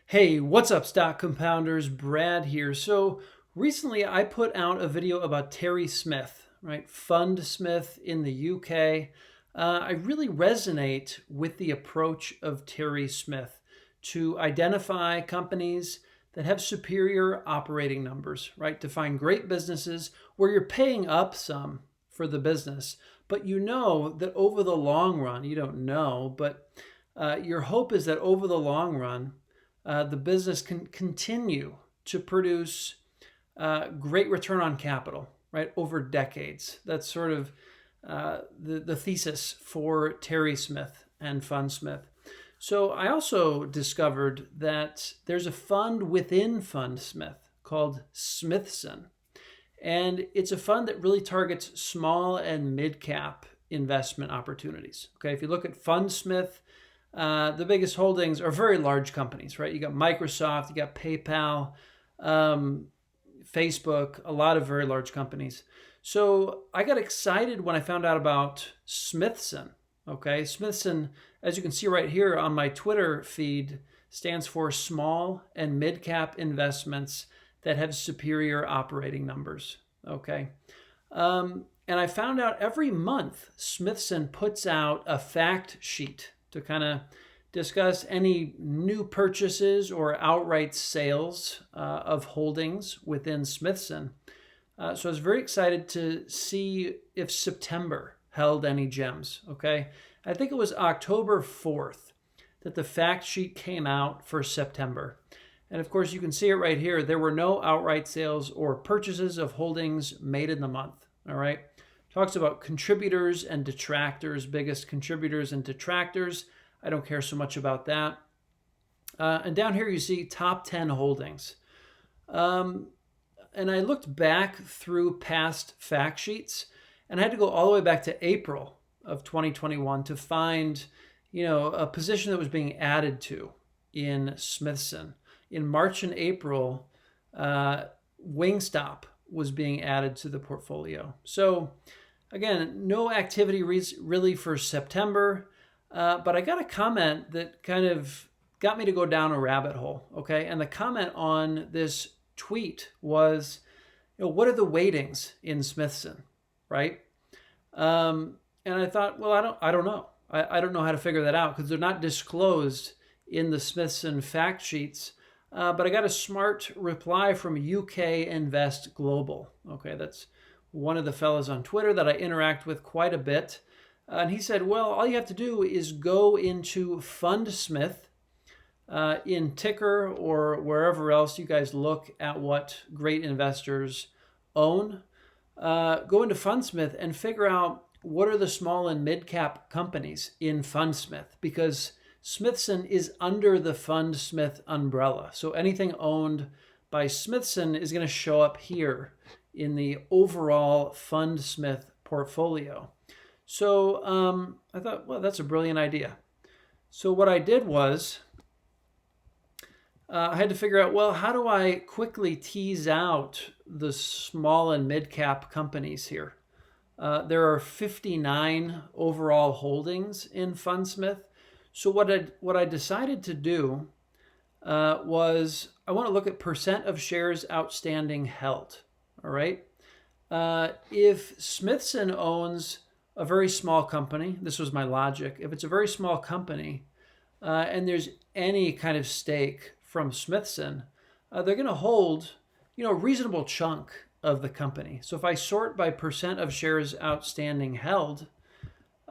Hey, what's up, stock compounders? Brad here. So recently I put out a video about Terry Smith, right? Fundsmith in the UK. I really resonate with the approach of Terry Smith to identify companies that have superior operating numbers, right? To find great businesses where you're paying up some for the business, but you know that over the long run, you don't know, but your hope is that over the long run, the business can continue to produce great return on capital, right, over decades. That's sort of the thesis for Terry Smith and Fundsmith. So I also discovered that there's a fund within Fundsmith called Smithson. And it's a fund that really targets small and mid-cap investment opportunities. Okay, if you look at Fundsmith, the biggest holdings are very large companies, right? You got Microsoft, you got PayPal, Facebook, a lot of very large companies. So I got excited when I found out about Smithson. Okay, Smithson, as you can see right here on my Twitter feed, stands for small and mid-cap investments that have superior operating numbers. Okay. And I found out every month Smithson puts out a fact sheet to kind of discuss any new purchases or outright sales of holdings within Smithson. So I was very excited to see if September held any gems. Okay. I think it was October 4th that the fact sheet came out for September. And of course, you can see it right here. There were no outright sales or purchases of holdings made in the month. All right. Talks about contributors and detractors, biggest contributors and detractors. I don't care so much about that. And down here you see top 10 holdings. And I looked back through past fact sheets, and I had to go all the way back to April of 2021 to find, a position that was being added to in Smithson. In March and April, Wingstop was being added to the portfolio. So again, no activity really for September, but I got a comment that kind of got me to go down a rabbit hole, okay? And the comment on this tweet was, what are the weightings in Smithson, right? And I thought, well, I don't know. I don't know how to figure that out because they're not disclosed in the Smithson fact sheets. But I got a smart reply from UK Invest Global. Okay, that's one of the fellows on Twitter that I interact with quite a bit. And he said, well, all you have to do is go into Fundsmith in Ticker or wherever else you guys look at what great investors own. Go into Fundsmith and figure out what are the small and mid-cap companies in Fundsmith, because Smithson is under the Fundsmith umbrella. So anything owned by Smithson is going to show up here in the overall Fundsmith portfolio. So I thought, well, that's a brilliant idea. So what I did was I had to figure out, well, how do I quickly tease out the small and mid-cap companies here? There are 59 overall holdings in Fundsmith. So what I decided to do was I want to look at percent of shares outstanding held. All right. If Smithson owns a very small company, this was my logic. If it's a very small company and there's any kind of stake from Smithson, they're going to hold, a reasonable chunk of the company. So if I sort by percent of shares outstanding held,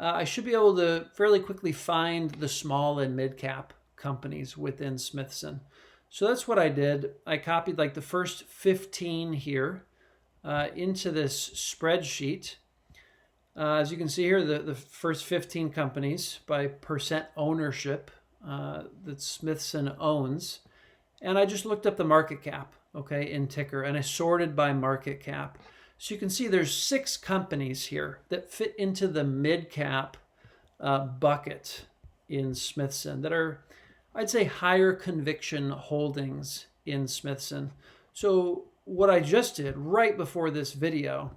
I should be able to fairly quickly find the small and mid-cap companies within Smithson. So that's what I did. I copied like the first 15 here into this spreadsheet. As you can see here, the first 15 companies by percent ownership that Smithson owns. And I just looked up the market cap, okay, in Ticker, and I sorted by market cap. So you can see there's 6 companies here that fit into the mid-cap bucket in Smithson that are, I'd say, higher conviction holdings in Smithson. So what I just did right before this video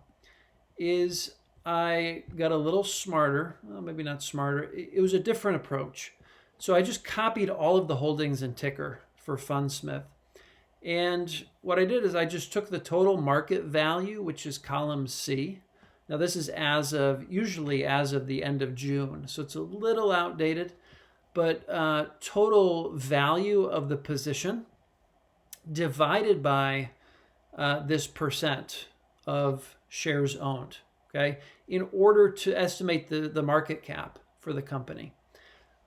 is I got a little smarter, well, maybe not smarter, it was a different approach. So I just copied all of the holdings in Ticker for Fundsmith. And what I did is I just took the total market value, which is column C. Now this is usually as of the end of June, so it's a little outdated, but total value of the position divided by this percent of shares owned, okay, in order to estimate the market cap for the company.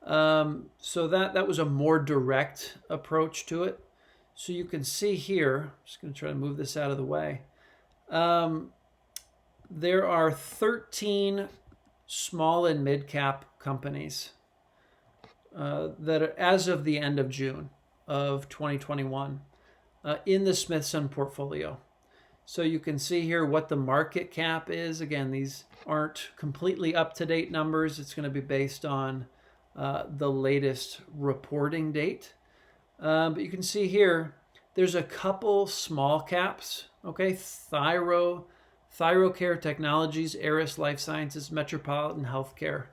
So that was a more direct approach to it. So you can see here, I'm just going to try to move this out of the way. There are 13 small and mid-cap companies that are, as of the end of June of 2021, in the Smithson portfolio. So you can see here what the market cap is. Again, these aren't completely up-to-date numbers. It's going to be based on the latest reporting date. But you can see here, there's a couple small caps, okay? Thyrocare Technologies, Eris Life Sciences, Metropolis Healthcare.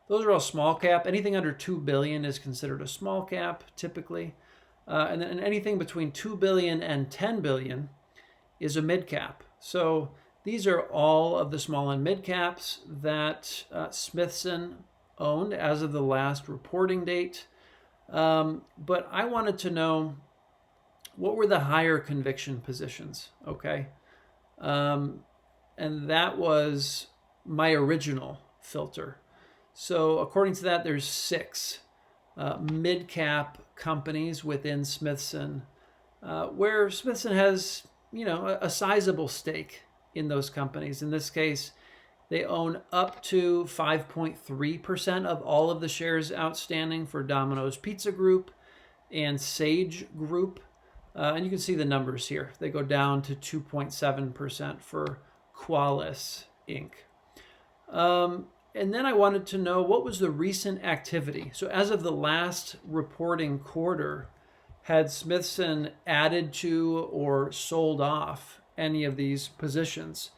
Those are all small cap. Anything under 2 billion is considered a small cap, typically. And then anything between 2 billion and 10 billion is a mid cap. So these are all of the small and mid caps that Smithson owned as of the last reporting date. But I wanted to know, what were the higher conviction positions, okay? And that was my original filter. So according to that, there's 6 mid-cap companies within Smithson, where Smithson has, a sizable stake in those companies. In this case, they own up to 5.3% of all of the shares outstanding for Domino's Pizza Group and Sage Group. And you can see the numbers here. They go down to 2.7% for Qualis Inc. And then I wanted to know, what was the recent activity? So as of the last reporting quarter, had Smithson added to or sold off any of these positions?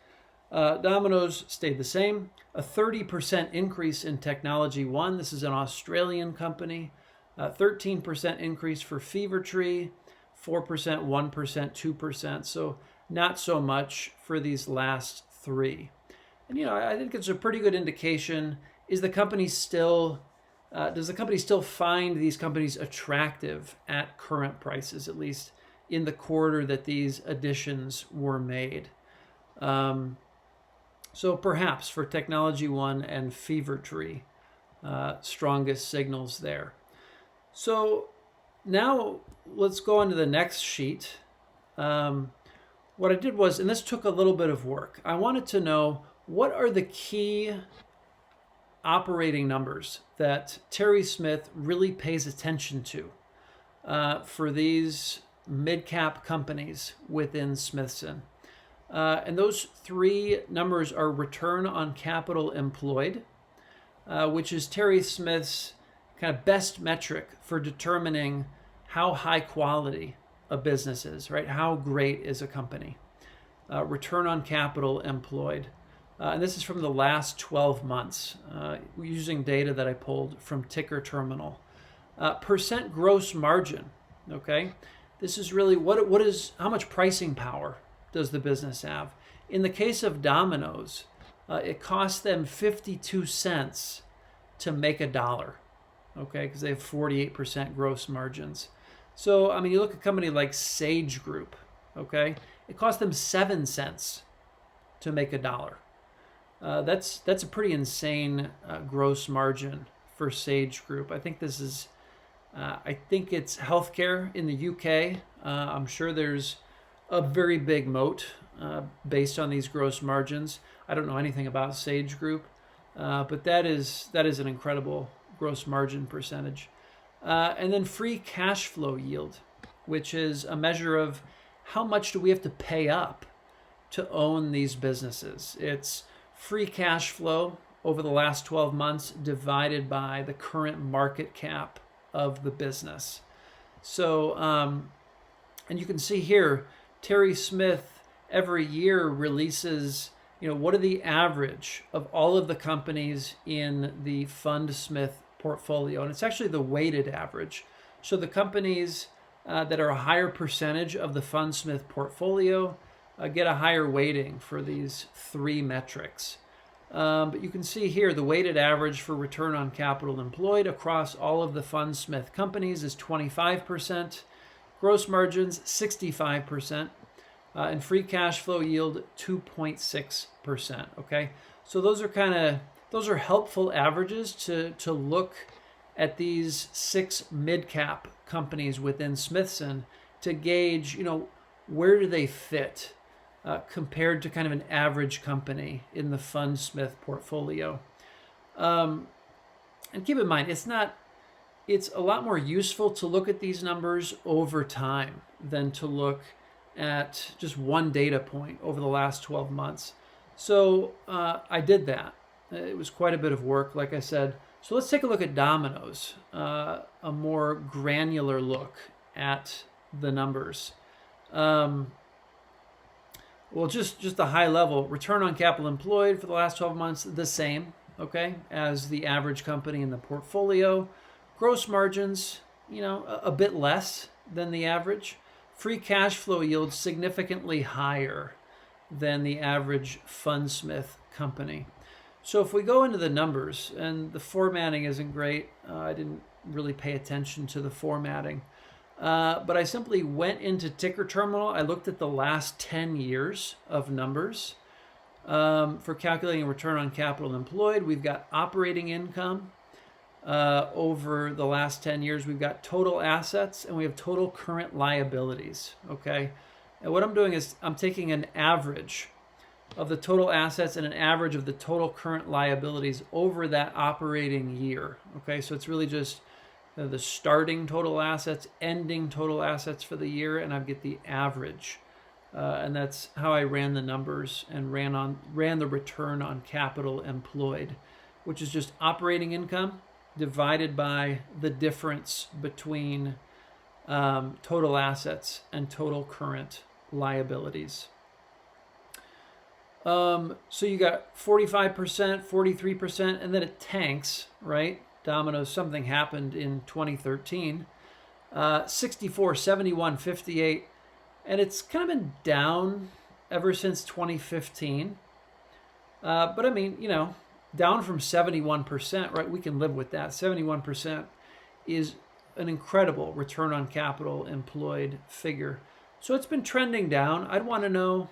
Domino's stayed the same. A 30% increase in Technology One. This is an Australian company. 13% increase for Fever Tree. 4%, 1%, 2%. So not so much for these last 3. And I think it's a pretty good indication. Is the company still? Does the company still find these companies attractive at current prices, at least in the quarter that these additions were made? So perhaps for Technology One and Fever Tree, strongest signals there. So now let's go on to the next sheet. What I did was, and this took a little bit of work, I wanted to know, what are the key operating numbers that Terry Smith really pays attention to for these mid-cap companies within Smithson? And those 3 numbers are return on capital employed, which is Terry Smith's kind of best metric for determining how high quality a business is, right? How great is a company? Return on capital employed. And this is from the last 12 months, using data that I pulled from Ticker Terminal. Percent gross margin, okay? This is really how much pricing power does the business have? In the case of Domino's, it costs them 52 cents to make $1, okay? Because they have 48% gross margins. So, you look at a company like Sage Group, okay? It costs them 7 cents to make $1. That's a pretty insane gross margin for Sage Group. I think it's healthcare in the UK. I'm sure there's a very big moat based on these gross margins. I don't know anything about Sage Group, but that is an incredible gross margin percentage. And then free cash flow yield, which is a measure of how much do we have to pay up to own these businesses. It's free cash flow over the last 12 months divided by the current market cap of the business. So, and you can see here, Terry Smith every year releases, what are the average of all of the companies in the Fundsmith portfolio, and it's actually the weighted average. So the companies that are a higher percentage of the Fundsmith portfolio get a higher weighting for these three metrics. But you can see here the weighted average for return on capital employed across all of the Fundsmith companies is 25%, gross margins 65%, and free cash flow yield 2.6%. Okay, so those are helpful averages to look at these 6 mid-cap companies within Smithson to gauge, where do they fit compared to kind of an average company in the Fundsmith portfolio. And keep in mind, it's a lot more useful to look at these numbers over time than to look at just one data point over the last 12 months. So I did that. It was quite a bit of work, like I said. So let's take a look at Domino's, a more granular look at the numbers. Well, just the high level return on capital employed for the last 12 months, the same, okay, as the average company in the portfolio. Gross margins, a bit less than the average. Free cash flow yield significantly higher than the average Fundsmith company. So if we go into the numbers, and the formatting isn't great, I didn't really pay attention to the formatting, but I simply went into Ticker Terminal. I looked at the last 10 years of numbers. For calculating return on capital employed, we've got operating income. Over the last 10 years, we've got total assets, and we have total current liabilities, okay? And what I'm doing is I'm taking an average of the total assets and an average of the total current liabilities over that operating year. Okay, so it's really just the starting total assets, ending total assets for the year, and I get the average. And that's how I ran the numbers and ran the return on capital employed, which is just operating income divided by the difference between total assets and total current liabilities. So you got 45%, 43%, and then it tanks, right? Domino's, something happened in 2013. 64, 71, 58, and it's kind of been down ever since 2015. But I mean, down from 71%, right? We can live with that. 71% is an incredible return on capital employed figure. So it's been trending down. I'd want to know,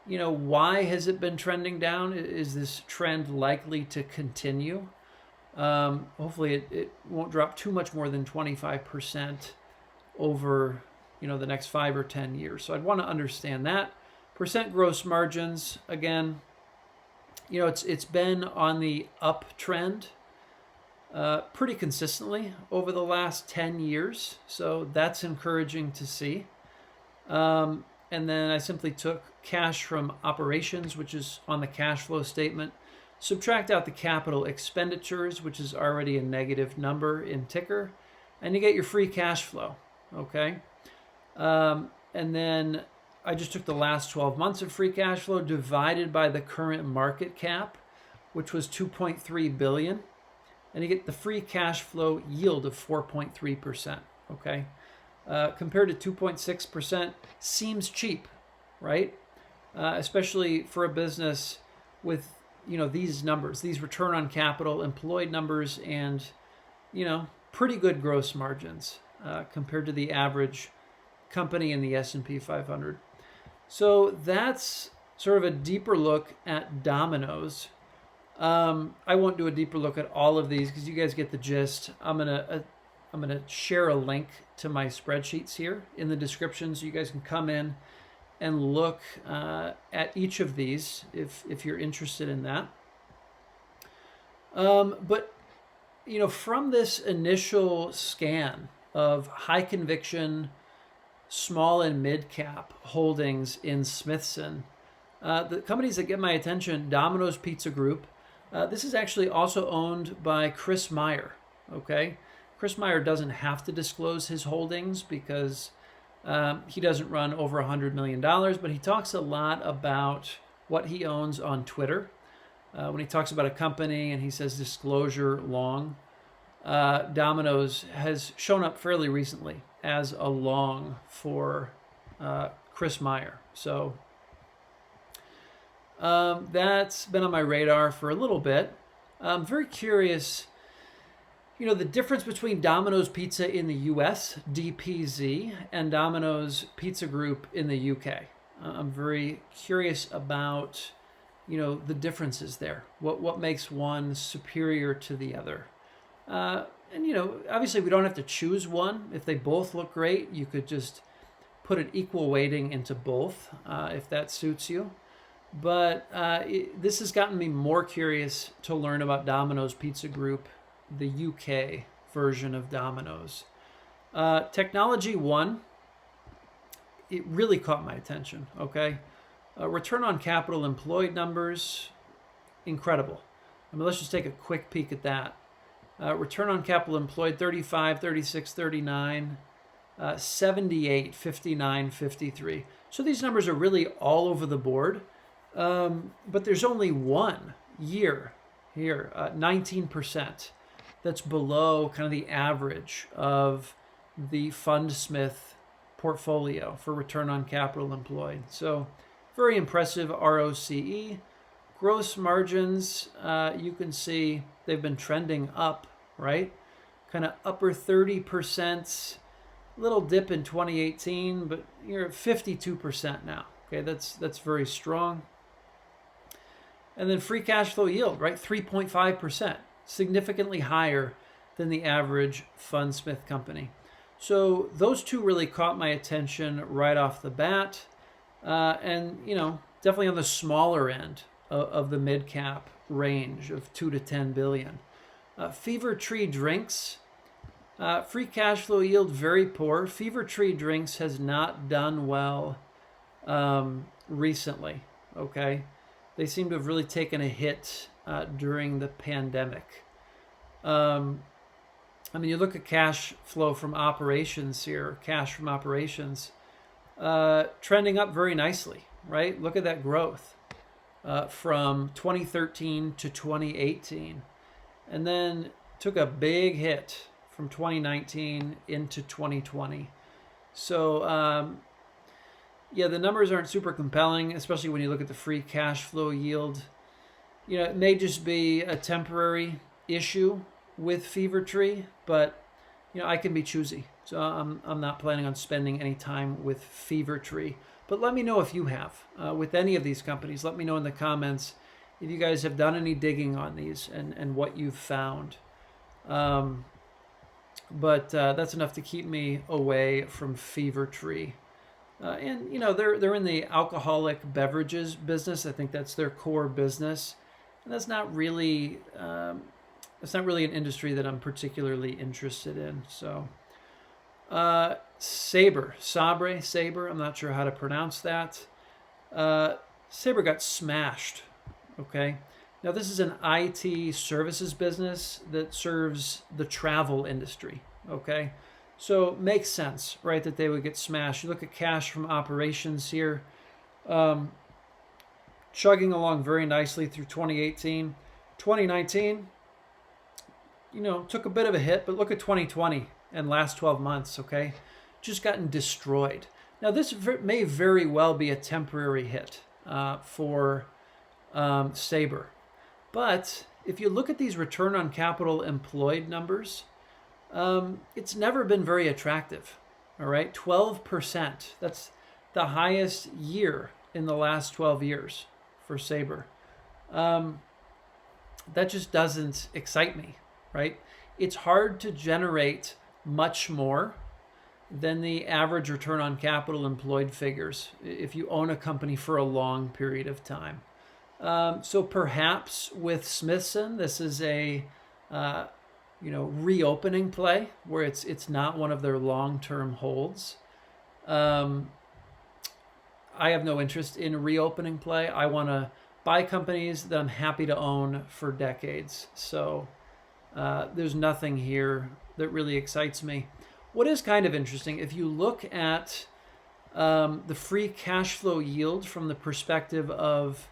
why has it been trending down? Is this trend likely to continue? Hopefully it won't drop too much more than 25% over, the next 5 or 10 years. So I'd want to understand that. Percent gross margins, again, it's been on the uptrend pretty consistently over the last 10 years. So that's encouraging to see. And then I simply took cash from operations, which is on the cash flow statement, subtract out the capital expenditures, which is already a negative number in ticker, and you get your free cash flow, okay? And then I just took the last 12 months of free cash flow divided by the current market cap, which was 2.3 billion, and you get the free cash flow yield of 4.3%, okay? Compared to 2.6% seems cheap, right? Especially for a business with, these numbers, these return on capital employed numbers, and, pretty good gross margins compared to the average company in the S&P 500. So that's sort of a deeper look at Domino's. I won't do a deeper look at all of these because you guys get the gist. I'm gonna share a link to my spreadsheets here in the description, so you guys can come in and look at each of these if you're interested in that. But from this initial scan of high conviction, small and mid cap holdings in Smithson, the companies that get my attention: Domino's Pizza Group. This is actually also owned by Chris Meyer. Okay. Chris Meyer doesn't have to disclose his holdings because he doesn't run over $100 million, but he talks a lot about what he owns on Twitter. When he talks about a company and he says disclosure long, Domino's has shown up fairly recently as a long for Chris Meyer. So that's been on my radar for a little bit. I'm very curious, you know, the difference between Domino's Pizza in the US, DPZ, and Domino's Pizza Group in the UK. I'm very curious about, you know, the differences there. What makes one superior to the other? And, you know, obviously we don't have to choose one. If they both look great, you could just put an equal weighting into both if that suits you. But this has gotten me more curious to learn about Domino's Pizza Group, the UK version of Domino's. Technology one, it really caught my attention, okay? Return on capital employed numbers, incredible. I mean, let's just take a quick peek at that. Return on capital employed, 35, 36, 39, 78, 59, 53. So these numbers are really all over the board. But there's only one year here, 19%. That's below kind of the average of the Fundsmith portfolio for return on capital employed. So very impressive ROCE. Gross margins, you can see they've been trending up, right? Kind of upper 30%, little dip in 2018, but you're at 52% now. Okay, that's very strong. And then free cash flow yield, right? 3.5%, significantly higher than the average Fundsmith company. So those two really caught my attention right off the bat. And, you know, definitely on the smaller end of the mid-cap range of 2 to 10 billion. Fever Tree Drinks, free cash flow yield very poor. Fever Tree Drinks has not done well recently, okay? They seem to have really taken a hit during the pandemic. I mean, you look at cash flow from operations here, cash from operations, trending up very nicely, right? Look at that growth from 2013 to 2018. And then took a big hit from 2019 into 2020. So, yeah, the numbers aren't super compelling, especially when you look at the free cash flow yield. You know, it may just be a temporary issue with Fever Tree, but, you know, I can be choosy. So I'm not planning on spending any time with Fever Tree. But let me know if you have with any of these companies. Let me know in the comments if you guys have done any digging on these and what you've found. But that's enough to keep me away from Fever Tree. And, you know, they're in the alcoholic beverages business. I think that's their core business. And that's not really an industry that I'm particularly interested in. So Sabre, I'm not sure how to pronounce that. Sabre got smashed, okay? Now, this is an IT services business that serves the travel industry, okay? So makes sense, right, that they would get smashed. You look at cash from operations here, chugging along very nicely through 2018. 2019, you know, took a bit of a hit, but look at 2020 and last 12 months, okay? Just gotten destroyed. Now, this may very well be a temporary hit for Sabre. But if you look at these return on capital employed numbers, it's never been very attractive, all right? 12%, that's the highest year in the last 12 years for Sabre. That just doesn't excite me, right? It's hard to generate much more than the average return on capital employed figures if you own a company for a long period of time. So perhaps with Smithson, this is a reopening play where it's not one of their long-term holds. I have no interest in a reopening play. I want to buy companies that I'm happy to own for decades. So there's nothing here that really excites me. What is kind of interesting, if you look at the free cash flow yield from the perspective of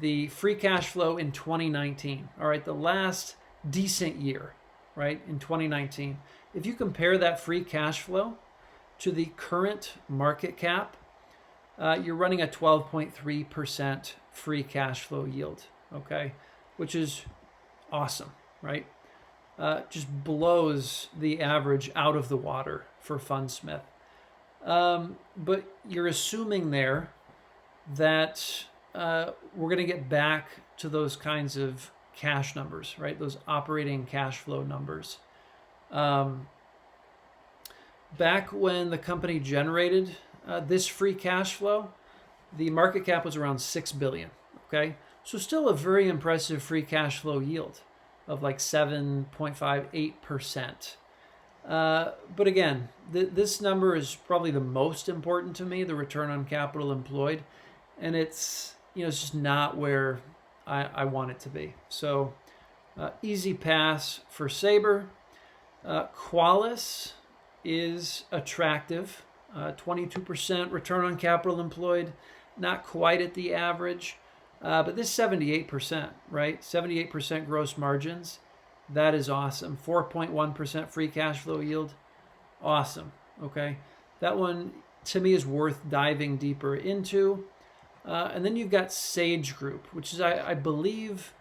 the free cash flow in 2019, all right, the last decent year, right, in 2019. If you compare that free cash flow to the current market cap, you're running a 12.3% free cash flow yield, okay, which is awesome, right? Just blows the average out of the water for Fundsmith. But you're assuming there that we're going to get back to those kinds of cash numbers, right? Those operating cash flow numbers. Back when the company generated this free cash flow, the market cap was around $6 billion, okay? So still a very impressive free cash flow yield of like 7.58%. But again, this number is probably the most important to me, the return on capital employed. And it's, it's just not where I want it to be. So easy pass for Sabre. Qualis is attractive. 22% return on capital employed, not quite at the average. But this 78%, right? 78% gross margins. That is awesome. 4.1% free cash flow yield. Awesome. Okay. That one to me is worth diving deeper into. And then you've got Sage Group, which is, I believe,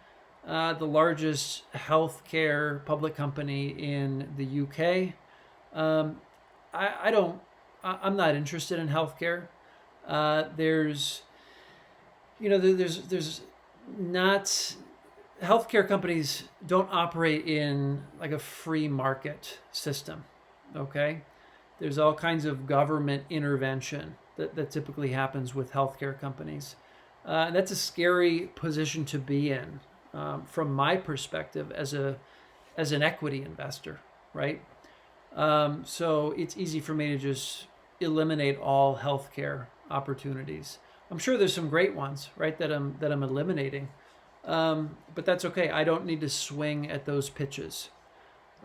the largest healthcare public company in the UK. I'm not interested in healthcare. There's not, healthcare companies don't operate in like a free market system, okay? There's all kinds of government intervention that typically happens with healthcare companies. And that's a scary position to be in from my perspective as an equity investor, right? So it's easy for me to just eliminate all healthcare opportunities. I'm sure there's some great ones, right, that I'm eliminating. But that's okay. I don't need to swing at those pitches.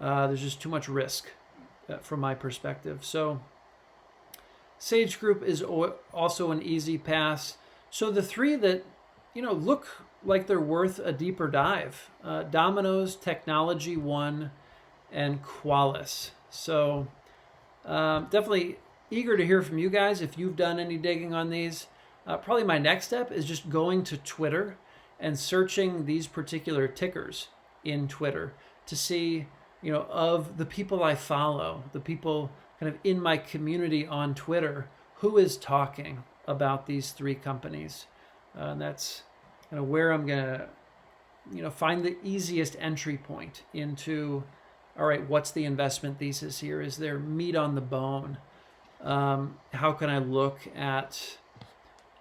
There's just too much risk from my perspective. So Sage Group is also an easy pass. So the three that, look like they're worth a deeper dive, Domino's, Technology One, and Qualis. So definitely eager to hear from you guys if you've done any digging on these. Probably my next step is just going to Twitter and searching these particular tickers in Twitter to see, of the people I follow, the people kind of in my community on Twitter, who is talking about these three companies. And that's kind of where I'm going to, find the easiest entry point into, all right, what's the investment thesis here? Is there meat on the bone? How can I look at,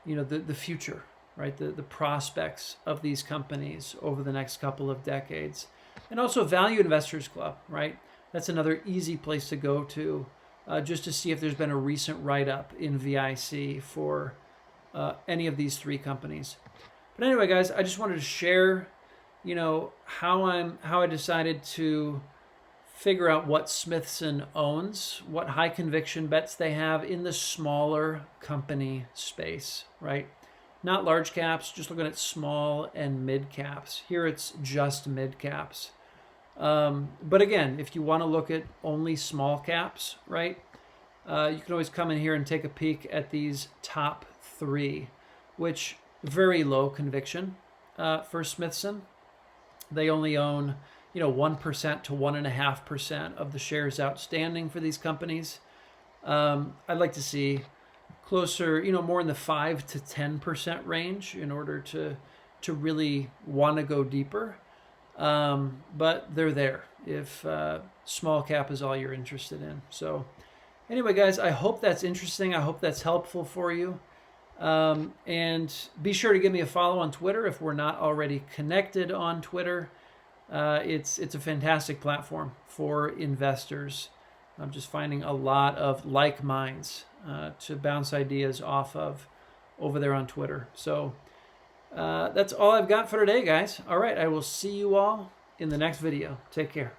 the future, right? The prospects of these companies over the next couple of decades. And also Value Investors Club, right? That's another easy place to go to just to see if there's been a recent write-up in VIC for any of these three companies. But anyway, guys, I just wanted to share, how I decided to figure out what Smithson owns, what high conviction bets they have in the smaller company space, right? Not large caps, just looking at small and mid caps. Here it's just mid caps. But again, if you want to look at only small caps, right, you can always come in here and take a peek at these top three, which very low conviction for Smithson. They only own 1% to 1.5% of the shares outstanding for these companies. I'd like to see closer, more in the 5 to 10% range in order to really want to go deeper. But they're there if small cap is all you're interested in. So anyway, guys, I hope that's interesting. I hope that's helpful for you. And be sure to give me a follow on Twitter if we're not already connected on Twitter. It's a fantastic platform for investors. I'm just finding a lot of like minds to bounce ideas off of over there on Twitter. So that's all I've got for today, guys. All right, I will see you all in the next video. Take care.